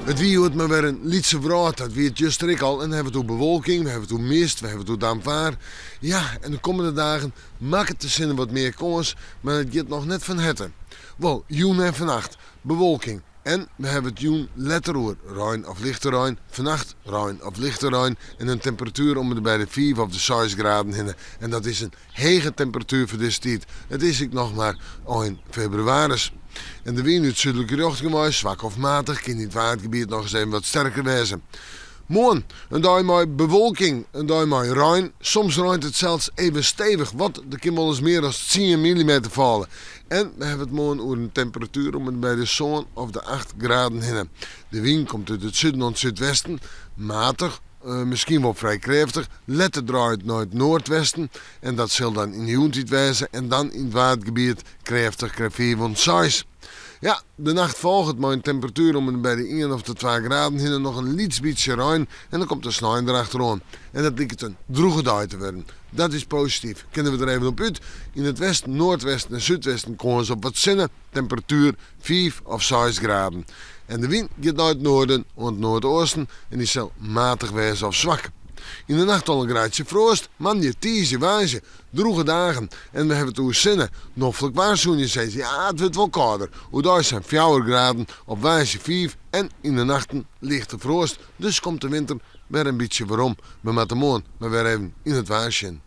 Het wie wordt maar weer een lietse vraag, dat wie het juist er al. En dan hebben we het over bewolking, we hebben het over mist, we hebben het over dampvaar. Ja, en de komende dagen maakt het de zinnen wat meer kans, maar het gaat nog net van hetten. Wel, joen en vannacht, bewolking. En we hebben het joen letteroer, ruin of lichte ruin. Vannacht ruin of lichte ruin. En een temperatuur om bij de 4 of de 6 graden heen. En dat is een hege temperatuur voor deze tijd. Het is ik nog maar 1 februari. En de wind uit zuidelijke richting, zwak of matig, kan in het waardgebied nog eens even wat sterker wezen. Morgen, een dag met bewolking, een dag met ruin. Soms ruint het zelfs even stevig, want er kan wel eens meer dan 10 mm vallen. En we hebben het morgen over een temperatuur om het bij de zon of de 8 graden heen. De wind komt uit het zuiden en het zuidwesten, matig, misschien wel vrij krachtig. Letter draait naar het noordwesten en dat zal dan in de joentijd wijzen en dan in het waardgebied krachtig, krachtig van 6. Ja, de nacht volgt het met een temperatuur om bij de 1 of de 2 graden heen nog een liets beetje ruim en dan komt de sneeuw erachteraan. En dat lijkt een droege dag te worden. Dat is positief. Kunnen we er even op uit. In het westen, noordwesten en zuidwesten komen ze op wat zinnen. Temperatuur 5 of 6 graden. En de wind gaat naar het noorden en het noordoosten en die zal matig wezen of zwak. In de nacht al een graadje frost, manje, tiesje, wijze, droege dagen. En we hebben het over zinnen. Noffelijk waarschuwing zegt, ja, het wordt wel kouder. Hoe daar zijn 4 graden, op wijze 5 en in de nachten lichte frost. Dus komt de winter weer een beetje waarom. We moeten morgen maar weer even in het waarschuwen.